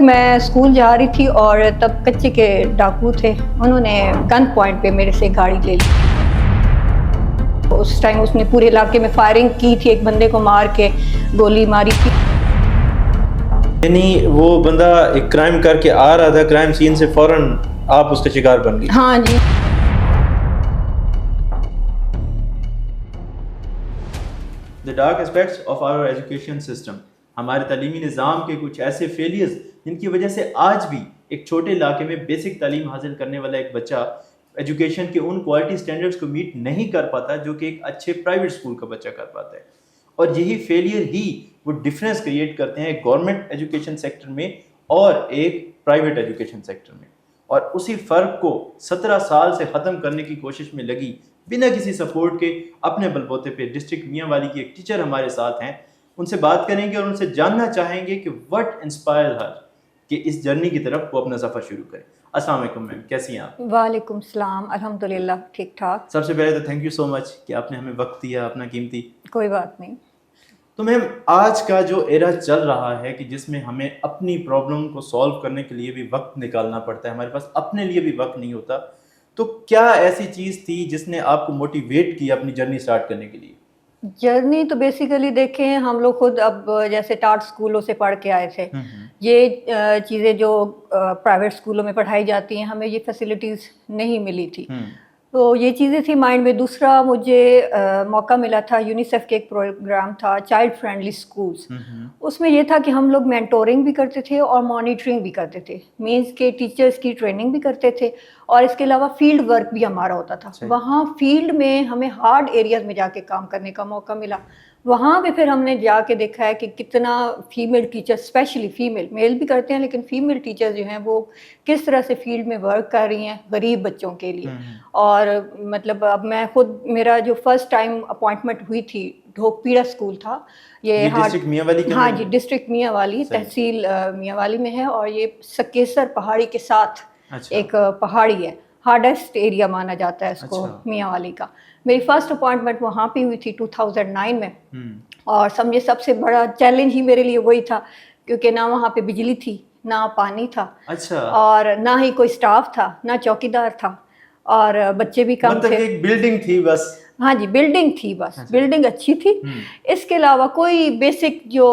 میں اسکول جا رہی تھی اور تب کچے کے ڈاکو تھے، انہوں نے گن پوائنٹ پہ میرے سے گاڑی لے لی۔ اس ٹائم اس نے پورے علاقے میں فائرنگ کی تھی، ایک بندے کو مار کے گولی ماری تھی۔ یعنی وہ بندہ ایک کرائم کر کے آ رہا تھا، کرائم سین سے فوراً آپ اس کا شکار بن گئی؟ ہاں جی۔ The dark aspects of our education system، ہمارے تعلیمی نظام کے کچھ ایسے فیلیئرز جن کی وجہ سے آج بھی ایک چھوٹے علاقے میں بیسک تعلیم حاصل کرنے والا ایک بچہ ایجوکیشن کے ان کوالٹی سٹینڈرڈز کو میٹ نہیں کر پاتا جو کہ ایک اچھے پرائیویٹ اسکول کا بچہ کر پاتا ہے، اور یہی فیلیئر ہی وہ ڈفرینس کریٹ کرتے ہیں ایک گورنمنٹ ایجوکیشن سیکٹر میں اور ایک پرائیویٹ ایجوکیشن سیکٹر میں، اور اسی فرق کو 17 سال سے ختم کرنے کی کوشش میں لگی بنا کسی سپورٹ کے اپنے بلبوتے پہ ڈسٹرکٹ میاں والی کی ایک ٹیچر ہمارے ساتھ ہیں، ان سے بات کریں گے اور ان سے جاننا چاہیں گے کہ وٹ انسپائر ہر کہ اس جرنی کی طرف وہ اپنا سفر شروع کریں۔ السلام علیکم میم، کیسی ہیں آپ؟ وعلیکم السلام، الحمدللہ ٹھیک ٹھاک۔ سب سے پہلے تو تھینک یو سو مچ کہ آپ نے ہمیں وقت دیا اپنا قیمتی۔ کوئی بات نہیں۔ تو میم آج کا جو ایرا چل رہا ہے کہ جس میں ہمیں اپنی پرابلم کو سالو کرنے کے لیے بھی وقت نکالنا پڑتا ہے، ہمارے پاس اپنے لیے بھی وقت نہیں ہوتا، تو کیا ایسی چیز تھی جس نے آپ کو موٹیویٹ کیا اپنی جرنی سٹارٹ کرنے کے لیے؟ جرنی تو بیسیکلی دیکھیں، ہم لوگ خود اب جیسے ٹاٹ اسکولوں سے پڑھ کے آئے تھے، یہ چیزیں جو پرائیویٹ اسکولوں میں پڑھائی جاتی ہیں ہمیں یہ فیسلٹیز نہیں ملی تھی، تو یہ چیزیں تھی مائنڈ میں۔ دوسرا مجھے موقع ملا تھا، یونیسیف کے ایک پروگرام تھا چائلڈ فرینڈلی اسکولس، اس میں یہ تھا کہ ہم لوگ مینٹورنگ بھی کرتے تھے اور مانیٹرنگ بھی کرتے تھے، مینس کے ٹیچرس کی ٹریننگ بھی کرتے تھے، اور اس کے علاوہ فیلڈ ورک بھی ہمارا ہوتا تھا۔ وہاں فیلڈ میں ہمیں ہارڈ ایریاز میں جا کے کام کرنے کا موقع ملا، وہاں پہ پھر ہم نے جا کے دیکھا ہے کہ کتنا فیمیل ٹیچر، اسپیشلی فیمیل، میل بھی کرتے ہیں لیکن فیمیل ٹیچر جو ہیں وہ کس طرح سے فیلڈ میں ورک کر رہی ہیں غریب بچوں کے لیے۔ اور مطلب اب میں خود، میرا جو فرسٹ ٹائم اپوائنٹمنٹ ہوئی تھی ڈھوک پیڑا اسکول تھا، یہ ڈسٹرکٹ میاں والی کے؟ ہاں جی، ڈسٹرکٹ میاں والی، تحصیل میاں والی میں ہے، اور یہ سکیسر پہاڑی کے ساتھ ایک پہاڑی ہے، ہارڈسٹ ایریا مانا جاتا ہے اس کو میاں والی کا۔ میری فرسٹ اپوائنٹمنٹ وہاں پہ ہوئی تھی 2009 میں، اور سمجھے سب سے بڑا چیلنج ہی میرے لیے وہی تھا، کیونکہ نہ وہاں پہ بجلی تھی، نہ پانی تھا، اور نہ ہی کوئی اسٹاف تھا، نہ چوکیدار تھا، اور بچے بھی کم تھے۔ ایک بلڈنگ تھی بس؟ ہاں جی، بلڈنگ تھی بس، بلڈنگ اچھی تھی، اس کے علاوہ کوئی بیسک جو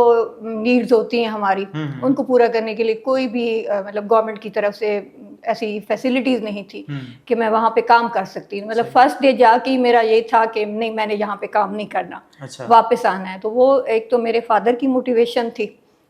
نیڈز ہوتی ہیں ہماری ان کو پورا کرنے کے لیے کوئی بھی مطلب گورنمنٹ کی طرف سے ایسی فیسلٹیز نہیں تھی کہ میں وہاں پہ کام کر سکتی۔ مطلب فرسٹ ڈے جا کے میرا یہ تھا کہ نہیں، میں نے یہاں پہ کام نہیں کرنا، واپس آنا ہے۔ تو وہ ایک تو میرے فادر کی موٹیویشن تھی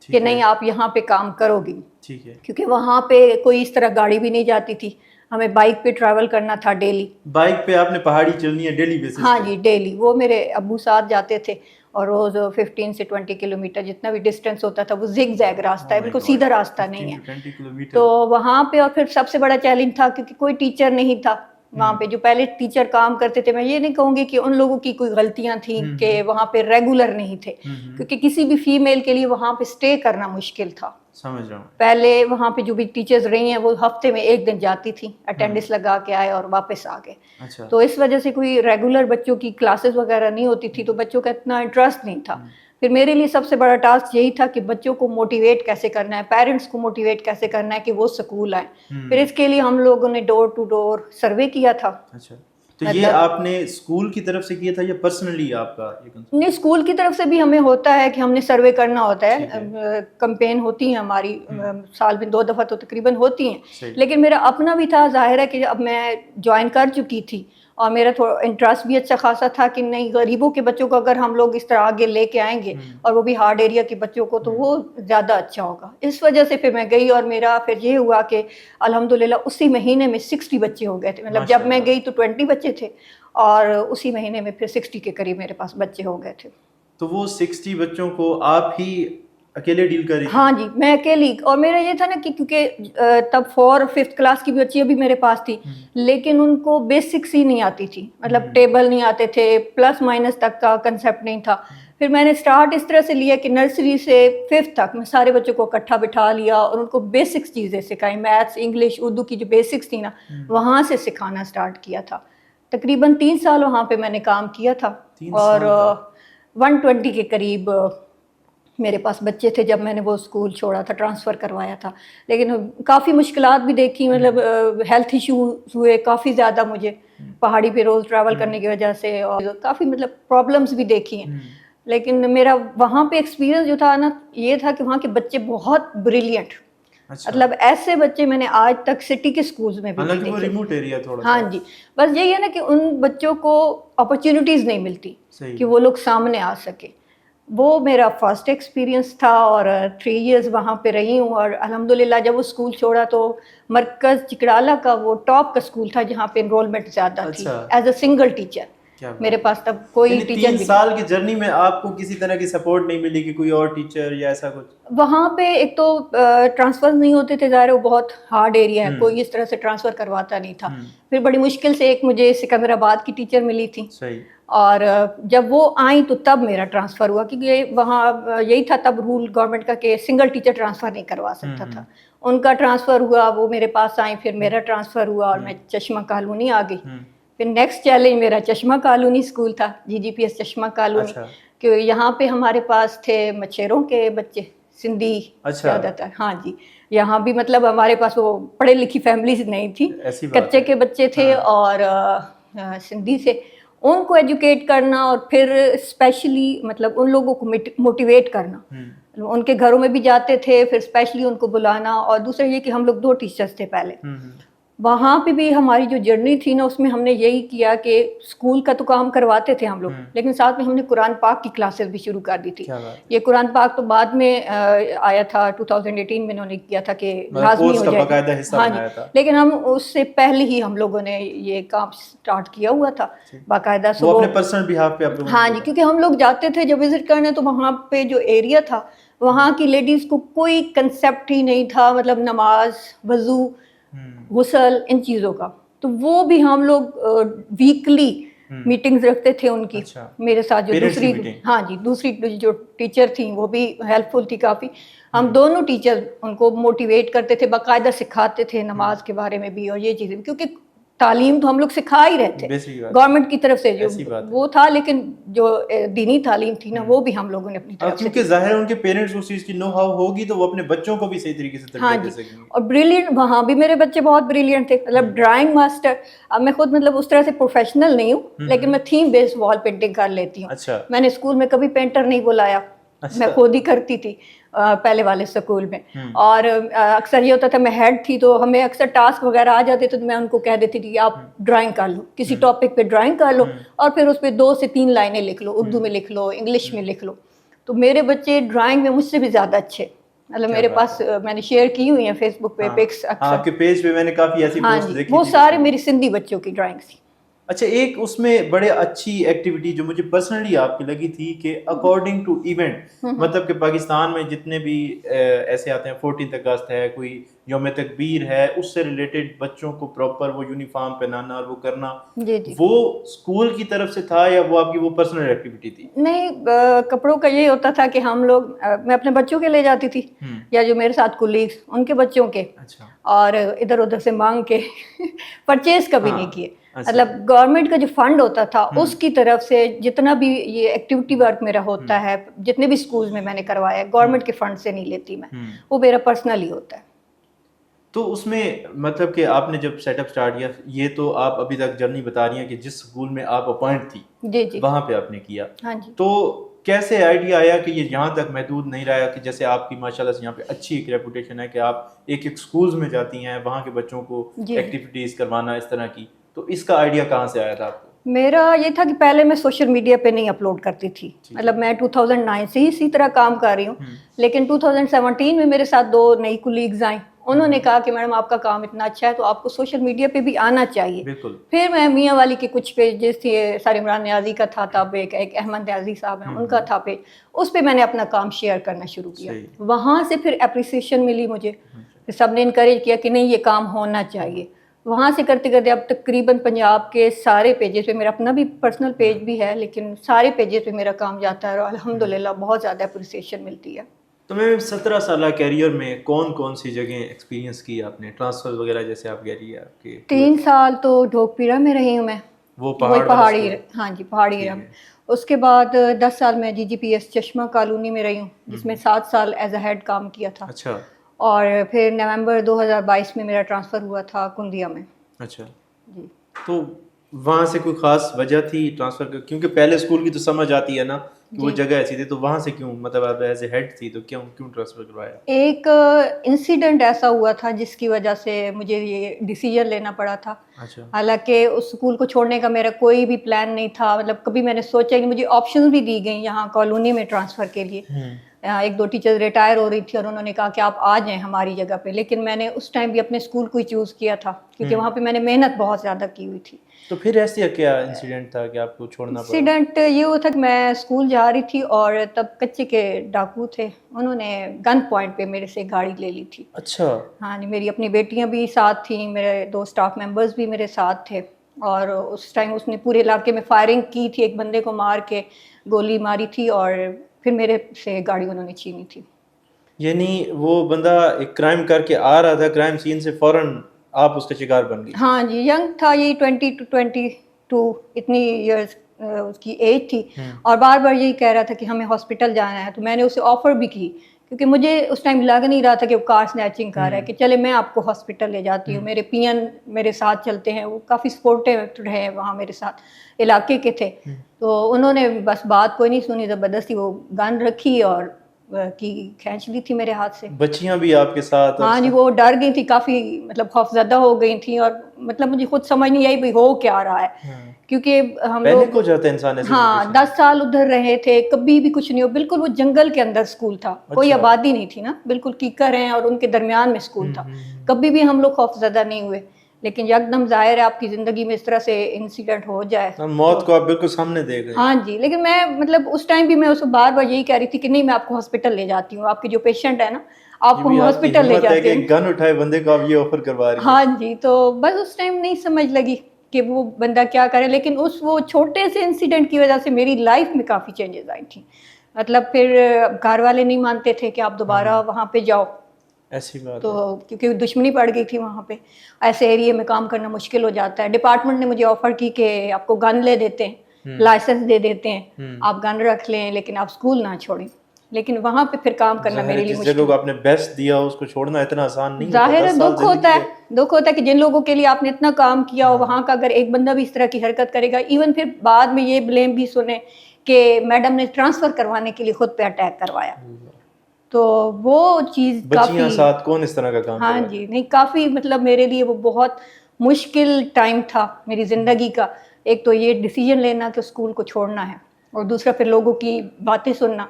کہ نہیں آپ یہاں پہ کام کرو گی، کیونکہ وہاں پہ کوئی اس طرح گاڑی بھی نہیں جاتی تھی، ہمیں بائک پہ ٹریول کرنا تھا ڈیلی۔ بائک پہ آپ نے پہاڑی چلنی ہے ڈیلی بیسس؟ ہاں جی، ڈیلی۔ وہ میرے ابو ساتھ جاتے تھے، اور روز 15 سے 20 کلومیٹر جتنا بھی ڈسٹینس ہوتا تھا، وہ زگ زیگ راستہ ہے، بالکل سیدھا راستہ نہیں ہے۔ تو وہاں پہ، اور پھر سب سے بڑا چیلنج تھا کیونکہ کوئی ٹیچر نہیں تھا وہاں پہ، جو پہلے ٹیچر کام کرتے تھے، میں یہ نہیں کہوں گی کہ ان لوگوں کی کوئی غلطیاں تھیں کہ وہاں پہ ریگولر نہیں تھے، کیونکہ کسی بھی فیمیل کے لیے وہاں پہ اسٹے کرنا مشکل تھا۔ سمجھ رہا ہوں۔ پہلے وہاں پہ جو بھی ٹیچرز رہی ہیں وہ ہفتے میں ایک دن جاتی تھیں، اٹینڈنس لگا کے آئے اور واپس آ گئے، تو اس وجہ سے کوئی ریگولر بچوں کی کلاسز وغیرہ نہیں ہوتی تھی، تو بچوں کا اتنا انٹرسٹ نہیں تھا۔ پھر میرے لیے سب سے بڑا ٹاسک یہی تھا کہ بچوں کو موٹیویٹ کیسے کرنا ہے، پیرنٹس کو موٹیویٹ کیسے کرنا ہے کہ وہ اسکول آئیں۔ پھر اس کے لیے ہم لوگوں نے ڈور ٹو ڈور سروے کیا تھا۔ تو یہ آپ نے اسکول کی طرف سے کیا تھا یا پرسنلی آپ کا؟ نہیں، اسکول کی طرف سے بھی ہمیں ہوتا ہے کہ ہم نے سروے کرنا ہوتا ہے، کمپین ہوتی ہیں ہماری، سال میں 2 دفعہ تو تقریباً ہوتی ہیں، لیکن میرا اپنا بھی تھا، ظاہر ہے کہ اب میں جوائن کر چکی تھی اور میرا تھوڑا انٹرسٹ بھی اچھا خاصا تھا کہ نہیں، غریبوں کے بچوں کو اگر ہم لوگ اس طرح آگے لے کے آئیں گے اور وہ بھی ہارڈ ایریا کے بچوں کو، تو وہ زیادہ اچھا ہوگا۔ اس وجہ سے پھر میں گئی، اور میرا پھر یہ ہوا کہ الحمدللہ اسی مہینے میں 60 بچے ہو گئے تھے، مطلب جب میں گئی تو 20 بچے تھے، اور اسی مہینے میں پھر 60 کے قریب میرے پاس بچے ہو گئے تھے۔ تو وہ 60 بچوں کو آپ ہی اکیلے ڈیل کر رہی؟ ہاں جی، میں اکیلی، اور میرا یہ تھا نا کہ کیونکہ تب 4 اور 5th کلاس کی بچیاں بھی میرے پاس تھی، لیکن ان کو بیسکس ہی نہیں آتی تھی، مطلب ٹیبل نہیں آتے تھے، پلس مائنس تک کا کنسیپٹ نہیں تھا۔ پھر میں نے اسٹارٹ اس طرح سے لیا کہ نرسری سے 5th تک میں سارے بچوں کو اکٹھا بٹھا لیا اور ان کو بیسکس چیزیں سکھائیں، میتھس، انگلش، اردو کی جو بیسکس تھی نا، وہاں سے سکھانا اسٹارٹ کیا تھا۔ تقریباً 3 سال وہاں پہ میں نے کام کیا تھا، اور 120 کے قریب میرے پاس بچے تھے جب میں نے وہ اسکول چھوڑا تھا، ٹرانسفر کروایا تھا، لیکن کافی مشکلات بھی دیکھی، مطلب ہیلتھ ایشوز ہوئے کافی زیادہ مجھے، پہاڑی پہ روز ٹریول کرنے کی وجہ سے، اور کافی مطلب پرابلمس بھی دیکھی ہیں. لیکن میرا وہاں پہ ایکسپیرینس جو تھا نا یہ تھا کہ وہاں کے بچے بہت بریلینٹ، مطلب ایسے بچے میں نے آج تک سٹی کے اسکولز میں بھی نہیں دیکھے. ریموٹ ایریا تھوڑا. ہاں جی، بس یہی ہے نا کہ ان بچوں کو اپرچونیٹیز نہیں ملتی کہ وہ لوگ سامنے آ سکے. وہ میرا فرسٹ ایکسپیرینس تھا اور 3 ایئرز وہاں پہ رہی ہوں. اور الحمدللہ جب وہ اسکول چھوڑا تو مرکز چکڑالہ کا وہ ٹاپ کا اسکول تھا جہاں پہ انرولمنٹ زیادہ تھی، ایز اے سنگل ٹیچر. میرے پاس تب کوئی ٹیچر 3 سال کی جرنی میں آپ کو کسی طرح کی سپورٹ نہیں ملی کہ کوئی اور ٹیچر یا ایسا کچھ؟ وہاں پہ ایک تو ٹرانسفر نہیں ہوتے تھے، ظاہر وہ بہت ہارڈ ایریا ہے، کوئی اس طرح سے ٹرانسفر کرواتا نہیں تھا. پھر بڑی مشکل سے ایک مجھے سکندر آباد کی ٹیچر ملی تھی، اور جب وہ آئیں تو تب میرا ٹرانسفر ہوا، کیونکہ وہاں یہی تھا تب رول گورنمنٹ کا کہ سنگل ٹیچر ٹرانسفر نہیں کروا سکتا تھا. ان کا ٹرانسفر ہوا، وہ میرے پاس آئیں، پھر میرا ٹرانسفر ہوا اور میں چشمہ کالونی آ گئی. پھر نیکسٹ چیلنج میرا چشمہ کالونی اسکول تھا، GGPS چشمہ کالونی، کہ یہاں پہ ہمارے پاس تھے مچھیروں کے بچے، سندھی زیادہ تر. ہاں جی، یہاں بھی مطلب ہمارے پاس وہ پڑھے لکھی فیملیز نہیں تھی، کچے کے بچے تھے اور سندھی سے. ان کو ایجوکیٹ کرنا اور پھر اسپیشلی مطلب ان لوگوں کو موٹیویٹ کرنا، ان کے گھروں میں بھی جاتے تھے، پھر اسپیشلی ان کو بلانا. اور دوسرا یہ کہ ہم لوگ 2 ٹیچرس تھے پہلے. وہاں پہ بھی ہماری جو جرنی تھی نا اس میں ہم نے یہی کیا کہ اسکول کا تو کام کرواتے تھے ہم لوگ، لیکن ساتھ میں ہم نے قرآن پاک کی کلاسز بھی شروع کر دی تھی. یہ قرآن پاک تو بعد میں آیا تھا، 2018 میں انہوں نے کیا تھا کہ لازمی ہو جائے. ہاں جی، لیکن ہم اس سے پہلے ہی ہم لوگوں نے یہ کام سٹارٹ کیا ہوا تھا باقاعدہ. ہاں جی، کیونکہ ہم لوگ جاتے تھے جب وزٹ کرنے تو وہاں پہ جو ایریا تھا وہاں کی لیڈیز کو کوئی کنسیپٹ ہی نہیں تھا، مطلب نماز، وضو، غسل، ان چیزوں کا. تو وہ بھی ہم لوگ ویکلی میٹنگز رکھتے تھے ان کی. میرے ساتھ جو دوسری جو ٹیچر تھیں وہ بھی ہیلپ فل تھی کافی. ہم دونوں ٹیچر ان کو موٹیویٹ کرتے تھے، باقاعدہ سکھاتے تھے نماز کے بارے میں بھی اور یہ چیزیں بھی، کیونکہ تعلیم تو ہم لوگ سکھا ہی رہے تھے گورنمنٹ کی طرف سے جو وہ تھا، لیکن جو دینی تعلیم تھی نا وہ بھی ہم لوگوں نے اپنی طرف سے. کیونکہ ظاہر ان کے پیرنٹس اس چیز کی نو ہاؤ ہوگی تو وہ اپنے بچوں کو بھی صحیح طریقے سے تربیت دے سکیں گے. اور بریلینٹ وہاں بھی میرے بچے بہت بریلینٹ تھے، مطلب ڈرائنگ ماسٹر. اب میں خود مطلب اس طرح سے پروفیشنل نہیں ہوں، لیکن میں تھیم بیسڈ وال پینٹنگ کر لیتی ہوں. میں نے اسکول میں کبھی پینٹر نہیں بلایا، میں خود ہی کرتی تھی پہلے والے اسکول میں. اور اکثر یہ ہوتا تھا میں ہیڈ تھی تو ہمیں اکثر ٹاسک وغیرہ آ جاتے تھے تو میں ان کو کہہ دیتی تھی کہ آپ ڈرائنگ کر لو، کسی ٹاپک پہ ڈرائنگ کر لو اور پھر اس پہ 2 سے 3 لائنیں لکھ لو، اردو میں لکھ لو، انگلش میں لکھ لو. تو میرے بچے ڈرائنگ میں مجھ سے بھی زیادہ اچھے، مطلب میرے پاس میں نے شیئر کی ہوئی ہیں فیس بک پہ پکس، آپ کے پیج پہ میں نے کافی ایسی پوسٹ دیکھی، وہ سارے میری سندھی بچوں کی ڈرائنگس تھی. اچھا، ایک اس میں بڑے اچھی ایکٹیویٹی جو مجھے پرسنلی آپ کی لگی تھی کہ اکارڈنگ ٹو ایونٹ، مطلب کہ پاکستان میں جتنے بھی ایسے آتے ہیں، 14 اگست ہے، کوئی یوم تکبیر ہے، اس سے ریلیٹڈ بچوں کو پراپر وہ یونیفارم پہنانا اور وہ کرنا، وہ اسکول کی طرف سے تھا یا وہ آپ کی وہ پرسنل ایکٹیویٹی تھی؟ نہیں، کپڑوں کا یہ ہوتا تھا کہ ہم لوگ، میں اپنے بچوں کے لے جاتی تھی یا جو میرے ساتھ کولیگس ان کے بچوں کے، اور ادھر ادھر سے مانگ کے پرچیز کبھی نہیں کیے. مطلب گورنمنٹ کا جو فنڈ ہوتا تھا اس کی طرف سے جتنا بھی یہ ایکٹیویٹی ورک میرا ہوتا ہے، جتنے بھی اسکولز میں نے کروایا، گورنمنٹ کے فنڈ سے نہیں لیتی میں، وہ میرا پرسنل ہی ہوتا ہے. تو اس میں مطلب کہ آپ نے جب سیٹ اپ اسٹارٹ کیا، یہ تو آپ ابھی تک جرنی بتا رہی ہیں کہ جس اسکول میں آپ اپوائنٹ تھی جی وہاں پہ آپ نے کیا. ہاں جی. تو کیسے آئیڈیا آیا کہ یہ یہاں تک محدود نہیں رہا کہ جیسے آپ کی ماشاء اللہ سے یہاں پہ اچھی ایک ریپوٹیشن ہے کہ آپ ایک اسکولز میں جاتی ہیں، وہاں کے بچوں کو ایکٹیویٹیز کروانا اس طرح کی، تو اس کا آئیڈیا کہاں سے آیا تھا آپ کو؟ میرا یہ تھا کہ پہلے میں سوشل میڈیا پہ نہیں اپلوڈ کرتی تھی، مطلب میں 2009 سے ہی اسی طرح کام کر رہی ہوں، لیکن 2017 میں میرے ساتھ 2 نئی کولیگز آئیں، انہوں نے کہا کہ میڈم آپ کا کام اتنا اچھا ہے تو آپ کو سوشل میڈیا پہ بھی آنا چاہیے. پھر میں میاں والی کے کچھ پیجز تھے، سر عمران نیازی کا تھا تب، ایک احمد نیازی صاحب ہیں ان کا تھا پیج، اس پہ میں نے اپنا کام شیئر کرنا شروع کیا. وہاں سے پھر اپریسیشن ملی مجھے، سب نے انکریج کیا کہ نہیں یہ کام ہونا چاہیے. وہاں سے کرتے کرتے اب تقریباً پنجاب کے سارے پیجز پہ، میرا اپنا بھی پرسنل پیج بھی ہے لیکن سارے پیجز پہ میرا کام جاتا ہے اور الحمدللہ بہت زیادہ اپریسیشن ملتی ہے. تو میں 17 سالہ کیریئر میں کون کون سی جگہیں ایکسپیرینس کی آپ نے، ٹرانسفر وغیرہ جیسے آپ کہہ رہی ہیں آپ کے؟ 3 سال تو ڈھوک پیرا میں رہی ہوں میں، وہ پہاڑی، ہاں جی پہاڑی ایریا میں. اس کے بعد 10 سال میں GGPS چشمہ کالونی میں رہی ہوں، جس میں 7 سال ایز اے ہیڈ کام کیا تھا. اچھا. اور پھر نومبر 2022 میں میرا ٹرانسفر ہوا تھا کندیا میں. اچھا. جی. تو وہاں سے کوئی خاص وجہ تھی ٹرانسفر کی؟ کیونکہ پہلے اسکول کی تو سمجھ آتی ہے نا کہ وہ جگہ ایسی تھی، تو وہاں سے کیوں، مطلب آپ ایز اے ہیڈ تھی تو کیوں ٹرانسفر کروایا؟ ایک انسیڈنٹ ایسا ہوا تھا جس کی وجہ سے مجھے یہ ڈیسیجن لینا پڑا تھا. اچھا. حالانکہ اس اسکول کو چھوڑنے کا میرا کوئی بھی پلان نہیں تھا، مطلب کبھی میں نے سوچا کہ مجھے آپشنز بھی دی گئیں یہاں کالونی میں ٹرانسفر کے لیے. ایک 2 ٹیچر ریٹائر ہو رہی تھی اور انہوں نے کہا کہ آپ آ جائیں ہماری جگہ پہ، لیکن میں نے اس ٹائم بھی اپنے اسکول کو ہی چوز کیا تھا کیونکہ وہاں پہ میں نے محنت بہت زیادہ کی ہوئی تھی. تو پھر ایسے کیا انسیڈنٹ تھا کہ آپ کو چھوڑنا پڑا؟ انسیڈنٹ یہ ہوا تھا کہ میں اسکول جا رہی تھی اور تب کچے کے ڈاکو تھے، انہوں نے گن پوائنٹ پہ میرے سے گاڑی لے لی تھی. اچھا. ہاں جی، میری اپنی بیٹیاں بھی ساتھ تھیں، میرے 2 اسٹاف ممبرز بھی میرے ساتھ تھے، اور اس ٹائم اس نے پورے علاقے میں فائرنگ کی تھی، ایک بندے کو مار کے گولی ماری تھی اور پھر میرے سے گاڑی انہوں نے چھینی تھی. یعنی وہ بندہ ایک کرائم کر کے آ رہا تھا، کرائم سین سے فوراً آپ اس کا شکار بن گئی؟ ہاں جی، ینگ تھا، یہی 20 to 22 اتنی ایئرس اس کی ایج تھی، اور بار بار یہی کہہ رہا تھا کہ ہمیں ہاسپٹل جانا ہے. تو میں نے اسے آفر بھی کی کیونکہ مجھے اس ٹائم لگ نہیں رہا تھا کہ وہ کار سنیچنگ کر رہا ہے، کہ چلے میں آپ کو ہاسپٹل لے جاتی ہوں. میرے پین میرے ساتھ چلتے ہیں، وہ کافی سپورٹیو رہے وہاں میرے ساتھ، علاقے کے تھے. تو انہوں نے بس بات کوئی نہیں سنی، زبردستی وہ گن رکھی اور کی کھینچ لی تھی میرے ہاتھ سے. بچیاں بھی آپ کے ساتھ؟ ہاں جی، وہ ڈر گئی تھی کافی، مطلب خوف زدہ ہو گئی تھیں، اور مطلب مجھے خود سمجھ نہیں آئی بھائی ہو کیا رہا ہے، کیونکہ ہم پینک لوگ ہو جاتا ہے انسان ایسے. ہاں 10 سال ادھر رہے تھے، کبھی بھی کچھ نہیں ہو، بالکل وہ جنگل کے اندر اسکول تھا، کوئی آبادی نہیں تھی نا، بالکل کیکر ہیں اور ان کے درمیان میں اسکول تھا. کبھی بھی ہم لوگ خوف زدہ نہیں ہوئے، لیکن یکدم ظاہر ہے آپ کی زندگی میں اس طرح سے انسیڈنٹ ہو جائے، موت کو آپ بالکل سامنے دیکھ رہے ہیں. ہاں جی. لیکن میں مطلب اس ٹائم بھی میں اس کو بار بار یہی کہہ رہی تھی کہ نہیں، میں آپ کو ہاسپٹل لے جاتی ہوں، آپ کے جو پیشنٹ ہے نا آپ کو ہم ہاسپٹل لے جاتے ہیں. گن اٹھائے بندے کو آپ یہ آفر کروا رہی ہیں. ہاں جی. تو بس اس ٹائم نہیں سمجھ لگی کہ وہ بندہ کیا کرے، لیکن اس وہ چھوٹے سے انسیڈنٹ کی وجہ سے میری لائف میں کافی چینجز آئی تھیں. مطلب پھر گھر والے نہیں مانتے تھے کہ آپ دوبارہ وہاں پہ جاؤ، ایسی بات تو کیونکہ دشمنی پڑ گئی تھی وہاں پہ، ایسے ایریے میں کام کرنا مشکل ہو جاتا ہے. ڈپارٹمنٹ نے مجھے آفر کی کہ آپ کو گن لے دیتے ہیں، لائسنس دے دیتے ہیں، آپ گن رکھ لیں لیکن آپ اسکول نہ چھوڑیں. لیکن وہاں پہ پھر کام کرنا میرے لیے جس جگہ کو آپ نے بیسٹ دیا اس کو چھوڑنا اتنا آسان نہیں ہوتا. ظاہر ہے دکھ ہوتا ہے کہ جن لوگوں کے لیے آپ نے اتنا کام کیا ہو، وہاں کا اگر ایک بندہ بھی اس طرح کی حرکت کرے گا، ایون پھر بعد میں یہ بلیم بھی سنیں کہ میڈم نے ٹرانسفر کروانے کے لیے خود پہ اٹیک کروایا، تو وہ چیز بچیاں ساتھ کون اس طرح کا کام ہاں جی نہیں کافی مطلب میرے لیے وہ بہت مشکل ٹائم تھا میری زندگی کا. ایک تو یہ ڈیسیجن لینا کہ اسکول کو چھوڑنا ہے، اور دوسرا پھر لوگوں کی باتیں سننا.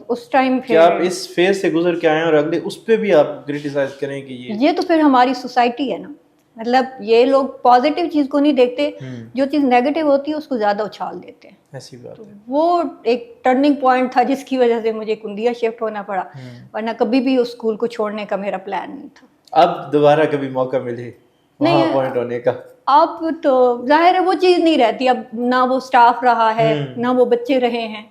اس ٹائم پھر آپ اس فیز سے گزر کے آئے اور اگلے اس پہ بھی آپ کریٹیسائز کریں کہ یہ تو پھر ہماری سوسائٹی ہے نا، مطلب یہ لوگ پازیٹیو چیز کو نہیں دیکھتے، جو چیز نیگیٹو ہوتی ہے اس کو زیادہ اچھال دیتے ہیں. ایسی بات ہے. وہ ایک ٹرننگ پوائنٹ تھا جس کی وجہ سے مجھے کندیا شفٹ ہونا پڑا، ورنہ کبھی بھی اس اسکول کو چھوڑنے کا میرا پلان نہیں تھا. اب دوبارہ کبھی موقع ملے وہاں اپوائنٹ ہونے کا؟ اب تو ظاہر ہے وہ چیز نہیں رہتی، اب نہ وہ اسٹاف رہا ہے نہ وہ بچے رہے ہیں،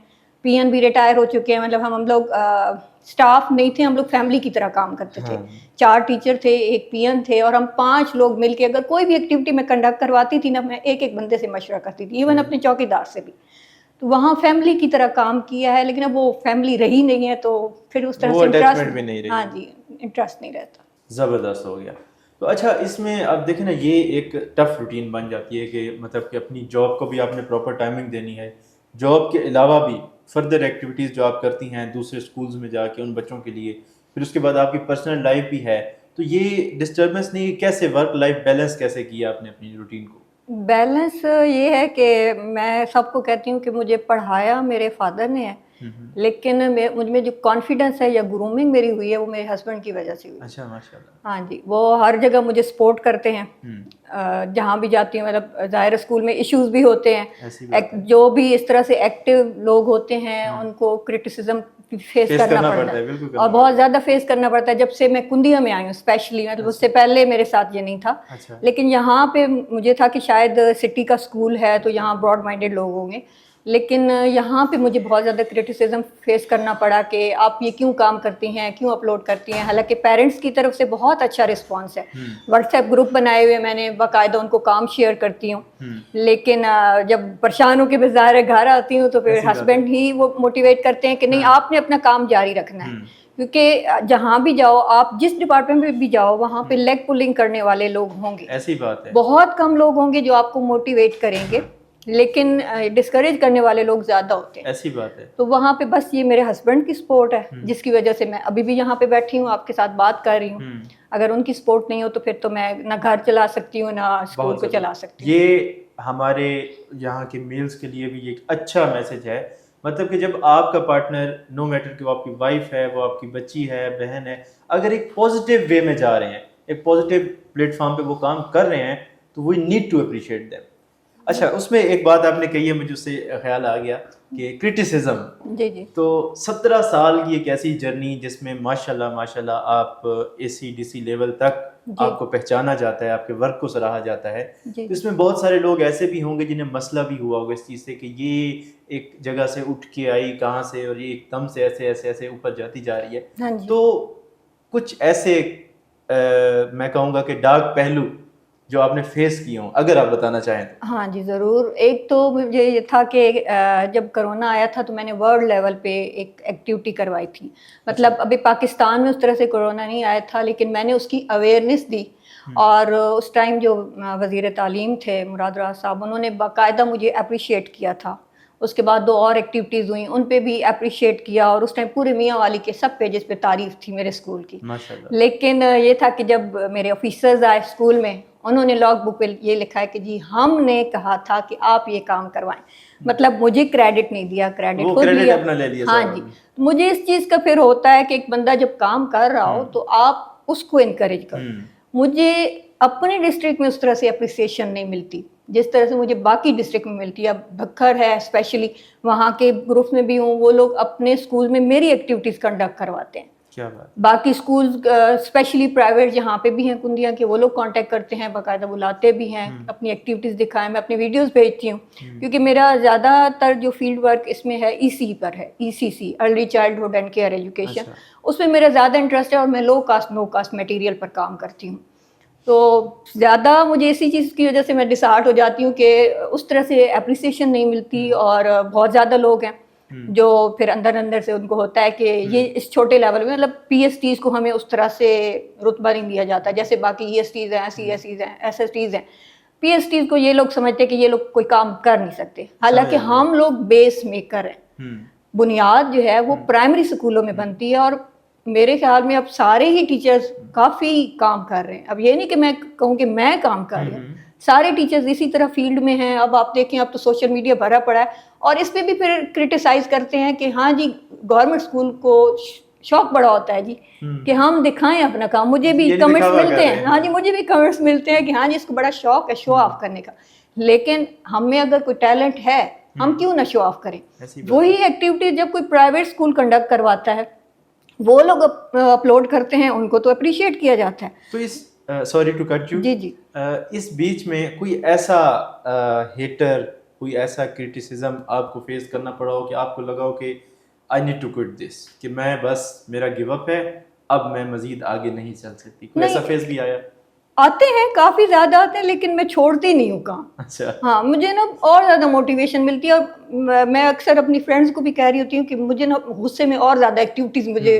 پی این بھی ریٹائر ہو چکے ہیں. مطلب ہم لوگ اسٹاف نہیں تھے، ہم لوگ فیملی کی طرح کام کرتے تھے. 4 ٹیچر تھے، 1 پی این تھے، اور ہم 5 لوگ مل کے اگر کوئی بھی ایکٹیویٹی میں کنڈکٹ کرواتی تھی نا، میں ایک بندے سے مشورہ کرتی تھی، ایون اپنے چوکیدار سے بھی. تو وہاں فیملی کی طرح کام کیا ہے، لیکن اب وہ فیملی رہی نہیں ہے، تو پھر اس طرح سے انٹرسٹ ہاں جی انٹرسٹ نہیں رہتا. زبردست ہو گیا. تو اچھا اس میں اب دیکھیں نا، یہ ایک ٹف روٹین بن جاتی ہے کہ مطلب کہ اپنی جاب کو بھی آپ نے پراپر ٹائمنگ دینی ہے، جاب کے علاوہ بھی فردر ایکٹیویٹیز جو آپ کرتی ہیں دوسرے اسکولز میں جا کے ان بچوں کے لیے، پھر اس کے بعد آپ کی پرسنل لائف بھی ہے. تو یہ ڈسٹربنس نہیں، کیسے ورک لائف بیلنس کیسے کیا آپ نے اپنی روٹین کو؟ بیلنس یہ ہے کہ میں سب کو کہتی ہوں کہ مجھے پڑھایا میرے فادر نے ہے، لیکن مجھ میں جو کانفیڈنس ہے یا گرومنگ میری ہوئی ہے وہ میرے ہسبینڈ کی وجہ سے ہوئی. اچھا ماشاء اللہ. ہاں جی، وہ ہر جگہ مجھے سپورٹ کرتے ہیں جہاں بھی جاتی ہوں. مطلب ظاہر اسکول میں ایشوز بھی ہوتے ہیں، جو بھی اس طرح سے ایکٹیو لوگ ہوتے ہیں ان کو کرٹیسزم فیس کرنا پڑتا ہے، اور بہت زیادہ فیس کرنا پڑتا ہے. جب سے میں کندیا میں آئی ہوں اسپیشلی، مطلب اس سے پہلے میرے ساتھ یہ نہیں تھا، لیکن یہاں پہ مجھے تھا کہ شاید سٹی کا اسکول ہے تو یہاں براڈ مائنڈیڈ لوگ ہوں گے. لیکن یہاں پہ مجھے بہت زیادہ کرٹیسزم فیس کرنا پڑا کہ آپ یہ کیوں کام کرتی ہیں، کیوں اپلوڈ کرتی ہیں. حالانکہ پیرنٹس کی طرف سے بہت اچھا رسپانس ہے. واٹس ایپ گروپ بنائے ہوئے میں نے، باقاعدہ ان کو کام شیئر کرتی ہوں. لیکن جب پریشان ہو کے بظاہر ہے گھر آتی ہوں تو پھر ہسبینڈ ہی وہ موٹیویٹ کرتے ہیں کہ نہیں آپ نے اپنا کام جاری رکھنا ہے. کیونکہ جہاں بھی جاؤ آپ، جس ڈپارٹمنٹ میں بھی جاؤ، وہاں پہ لیگ پولنگ کرنے والے لوگ ہوں گے. ایسی بات ہے. بہت کم لوگ ہوں گے جو آپ کو موٹیویٹ کریں گے، لیکن ڈسکریج کرنے والے لوگ زیادہ ہوتے ہیں. ایسی بات ہے. تو وہاں پہ بس یہ میرے ہسبینڈ کی سپورٹ ہے جس کی وجہ سے میں ابھی بھی یہاں پہ بیٹھی ہوں، آپ کے ساتھ بات کر رہی ہوں. اگر ان کی سپورٹ نہیں ہو تو پھر تو میں نہ گھر چلا سکتی ہوں نہ اسکول کو چلا سکتی ہوں. یہ ہمارے یہاں کے میلز کے لیے بھی ایک اچھا میسج ہے. مطلب کہ جب آپ کا پارٹنر، نو میٹر کہ وہ آپ کی وائف ہے، وہ آپ کی بچی ہے، بہن ہے، اگر ایک پازیٹیو وے میں جا رہے ہیں، ایک پازیٹیو پلیٹ فارم پہ وہ کام کر رہے ہیں، تو we need to appreciate them. اچھا، اس میں ایک بات آپ نے کہی ہے، مجھے اس سے خیال آ گیا کہ کرٹیسزم. جی تو 17 سال کی ایک ایسی جرنی جس میں ماشاءاللہ آپ اے سی ڈی سی لیول تک آپ کو پہچانا جاتا ہے، آپ کے ورک کو سراہا جاتا ہے. اس میں بہت سارے لوگ ایسے بھی ہوں گے جنہیں مسئلہ بھی ہوا ہوگا اس چیز سے کہ یہ ایک جگہ سے اٹھ کے آئی کہاں سے، اور یہ ایک دم سے ایسے اوپر جاتی جا رہی ہے. تو کچھ ایسے میں کہوں گا کہ ڈارک پہلو جو آپ نے فیس کیے ہوں، اگر آپ بتانا چاہیں تو. ہاں جی ضرور. ایک تو مجھے یہ تھا کہ جب کرونا آیا تھا تو میں نے ورلڈ لیول پہ ایک ایکٹیویٹی کروائی تھی. مطلب ابھی پاکستان میں اس طرح سے کرونا نہیں آیا تھا، لیکن میں نے اس کی اویئرنیس دی. اور اس ٹائم جو وزیر تعلیم تھے مراد راز صاحب، انہوں نے باقاعدہ مجھے اپریشیٹ کیا تھا. اس کے بعد 2 اور ایکٹیویٹیز ہوئیں، ان پہ بھی اپریشیٹ کیا. اور اس ٹائم پورے میاں والی کے سب پیجز پہ تعریف تھی میرے اسکول کی. لیکن یہ تھا کہ جب میرے آفیسرز آئے اسکول میں، انہوں نے لاگ بک پہ یہ لکھا ہے کہ جی ہم نے کہا تھا کہ آپ یہ کام کروائیں. مطلب مجھے کریڈٹ نہیں دیا، کریڈٹ خود لیا. ہاں جی. مجھے اس چیز کا پھر ہوتا ہے کہ ایک بندہ جب کام کر رہا ہو تو آپ اس کو انکریج کرو. مجھے اپنے ڈسٹرکٹ میں اس طرح سے اپریسیشن نہیں ملتی جس طرح سے مجھے باقی ڈسٹرکٹ میں ملتی ہے. اب بھکھر ہے اسپیشلی، وہاں کے گروپ میں بھی ہوں، وہ لوگ اپنے اسکول میں میری ایکٹیویٹیز کنڈکٹ کرواتے ہیں. کیا بات. باقی اسکولز اسپیشلی پرائیویٹ جہاں پہ بھی ہیں کندیاں کے، وہ لوگ کانٹیکٹ کرتے ہیں، باقاعدہ بلاتے بھی ہیں، اپنی ایکٹیویٹیز دکھائیں. میں اپنی ویڈیوز بھیجتی ہوں کیونکہ میرا زیادہ تر جو فیلڈ ورک اس میں ہے ای سی پر ہے، E C C, early childhood and care education. اس میں میرا زیادہ انٹرسٹ ہے اور میں low cost no cost material پر کام کرتی ہوں. تو زیادہ مجھے اسی چیز کی وجہ سے میں ڈسہارٹ ہو جاتی ہوں کہ اس طرح سے اپریسیشن نہیں ملتی. اور بہت زیادہ لوگ ہیں جو پھر اندر سے ان کو ہوتا ہے کہ یہ اس چھوٹے لیول میں، مطلب پی ایس ٹیز کو ہمیں اس طرح سے رتبہ نہیں دیا جاتا جیسے باقی ای ایس ٹیز ہیں، سی ایس ایز ہیں، ایس ایس ٹیز ہیں. پی ایس ٹیز کو یہ لوگ سمجھتے ہیں کہ یہ لوگ کوئی کام کر نہیں سکتے، حالانکہ ہم لوگ بیس میکر ہیں. بنیاد جو ہے وہ پرائمری اسکولوں میں بنتی ہے. اور میرے خیال میں اب سارے ہی ٹیچرز کافی کام کر رہے ہیں. اب یہ نہیں کہ میں کہوں کہ میں کام کر رہی ہوں، سارے ٹیچرز اسی طرح فیلڈ میں ہیں. اب آپ دیکھیں اب تو سوشل میڈیا بھرا پڑا ہے، اور اس پہ بھی پھر کرٹیسائز کرتے ہیں کہ ہاں جی گورنمنٹ اسکول کو شوق بڑا ہوتا ہے جی کہ ہم دکھائیں اپنا کام. مجھے بھی کمنٹس ملتے ہیں، ہاں جی مجھے بھی کمنٹس ملتے ہیں کہ ہاں جی اس کو بڑا شوق ہے شو آف کرنے کا. لیکن ہم میں اگر کوئی ٹیلنٹ ہے ہم کیوں نہ شو آف کریں. وہی ایکٹیویٹی جب کوئی پرائیویٹ اسکول کنڈکٹ کرواتا ہے، وہ لوگ اپلوڈ کرتے ہیں، ان کو تو اپریشیٹ کیا جاتا ہے. تو اس سوری ٹو کٹ یو، جی اس بیچ میں کوئی ایسا ہیٹر، کوئی ایسا کرٹیسزم آپ کو فیس کرنا پڑا ہو کہ آپ کو لگا ہو کہ آئی نیڈ ٹو کوٹ دس، کہ میں بس میرا گیو اپ ہے، اب میں مزید آگے نہیں چل سکتی؟ کوئی ایسا فیس بھی آیا؟ آتے ہیں، کافی زیادہ آتے ہیں، لیکن میں چھوڑتی نہیں ہوں کام. اچھا. ہاں مجھے نا اور زیادہ موٹیویشن ملتی ہے. اور میں اکثر اپنی فرینڈس کو بھی کہہ رہی ہوتی ہوں کہ مجھے نا غصے میں اور زیادہ ایکٹیویٹیز مجھے